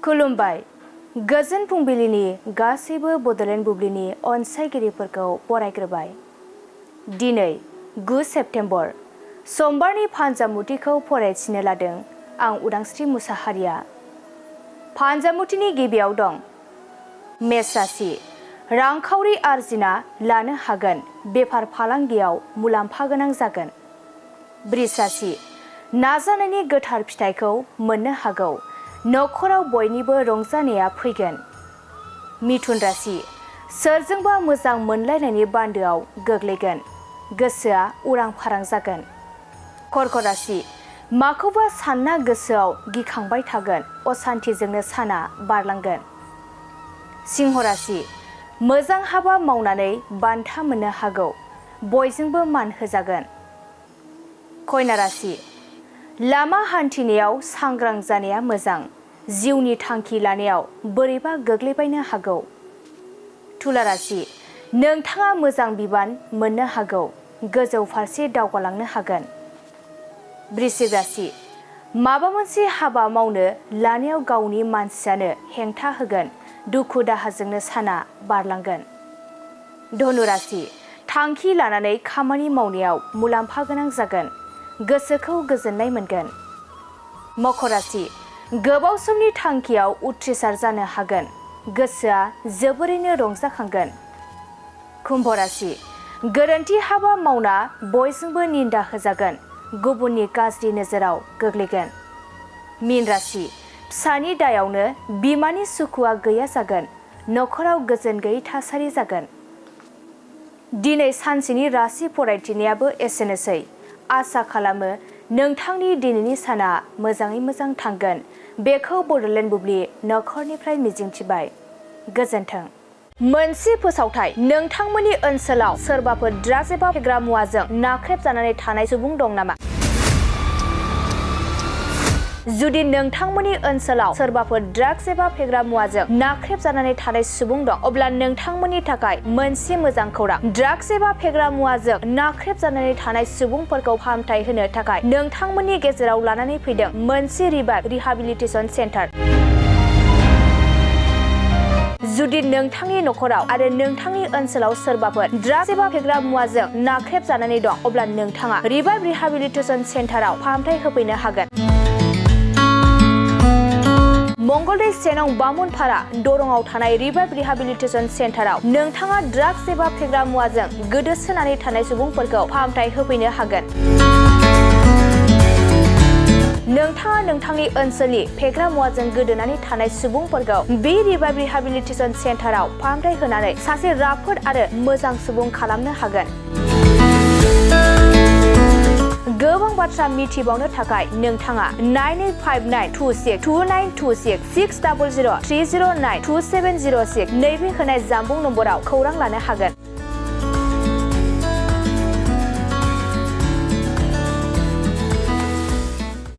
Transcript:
खुलुमबाय गोजोन फुंबिलिनि गासैबो बड'लेण्ड बुब्लिनि अनसायगिरिफोरखौ बरायग्रोबाय। दिनै 9 सेप्तेम्बर समबारनि फानजामुथिखौ फरायथिनो लादों आं उदांस्रि मुसाहारिया। फानजामुथिनि गिबियाव दं मेष राशि रांखावरि आरजिना लानो हागोन, बेफार फालांगियाव मुलाम्फा गोनां जागोन। बृष राशि नाजानायनि गोथार फिथाइखौ मोननो हागौ, नखराव बयनिबो रंजानाया फैगोन। मिथुन राशि सोरजोंबा मोजां मोनलायनायनि बान्दोआव गोग्लैगोन, गोसोआ उरां फारां जागोन। कर्कट राशि माखौबा सानना गोसोआव गिखांबाय थागोन, असान्थिजोंनो साना बारलांगोन। सिंह राशि मोजां हाबा मावनानै बान्था मोननो हागौ, बयजोंबो मान होजागोन। कन्या राशि लामा हान्थिनायाव सांग्रां जानाया मोजां, जिउनि थांखि लानायाव बोरैबा गोग्लैबायनो हागौ। तुला राशि नोंथाङा मोजां बिबान मोननो हागौ, गोजौ फारसे दावगालांनो हागोन। वृश्चिक राशि माबा मोनसे हाबा मावनो लानायाव गावनि मानसियानो हेंथा होगोन, दुखु दाहाजोंनो साना बारलांगोन। धनु राशि थांखि लानानै खामानि मावनायाव मुलाम्फा गोनां जागोन, गोसोखौ गोजोननाय मोनगोन। मकर राशि गोबाव समनि थांखियाव उथ्रिसार जानो हागोन, गोसोआ जोबोरैनो रंजाखांगोन। कुम्भ राशि गोरोन्थि हाबा मावना बयजोंबो निन्दा होजागोन, गुबुननि गाज्रि नोजोराव गोग्लैगोन। मीन राशि फिसानि दायावनो बिमानि सुखुआ गैया जागोन, नखराव गोजोन गैयै थासारि जागोन। दिनै सानसेनि राशि फरायथिनायाबो एसेनोसै। आसा खालामो नोंथांनि दिनैनि साना मोजाङै मोजां थांगोन, बेखौ बड'लेण्ड बुब्लि नखरनिफ्राय मिजिंथिबाय। गोजोन्थों। मोनसे फोसावथाय नोंथांमोननि ओनसोलाव सोरबाफोर ड्राग्स एबा फेग्रा मुवाजों नाख्रेबजानानै थानाय सुबुं दं नामा? जुदि नोंथांमोननि ओनसोलाव सोरबाफोर ड्राग्स एबा फेग्रा मुवाजों नाख्रेबजानानै थानाय सुबुं दं, अब्ला नोंथांमोननि थाखाय मोनसे मोजां खौरां। ड्राग्स एबा फेग्रा मुवाजों नाख्रेबजानानै थानाय सुबुंफोरखौ फाहामथाय होनो थाखाय नोंथांमोननि गेजेराव लानानै फैदों मोनसे रिभाइभ रिहाबिलिटेसन सेन्टार। जुदि नोंथांनि नखराव आरो नोंथांनि ओनसोलाव सोरबाफोर ड्राग्स एबा फेग्रा मुवाजों नाख्रेबजानानै दं, अब्ला नोंथाङा रिभाइभ रिहाबिलिटेसन सेन्टाराव फाहामथाय होफैनो हागोन। मंगलदै सेनं बामुनपारा दरंआव थानाय रिभाइभ रिहाबिलिटेसन सेन्टाराव नोंथाङा ड्राग्स एबा फेग्रा मुवाजों गोदोसोनानै थानाय सुबुंफोरखौ फाहामथाय होफैनो हागोन। नोंथाङा नोंथांनि ओनसोलनि फेग्रा मुवाजों गोदोनानै थानाय सुबुंफोरखौ बे रिभाइभ रिहाबिलिटेसन सेन्टाराव फाहामथाय होनानै सासे राफोद आरो मोजां सुबुं खालामनो हागोन। गोबां बाथ्रा मिथिबावनो थाखाय नोंथाङा 9859262926 60030927006 नैबे होनाय जानबुं नम्बराव खौरां लानो हागोन।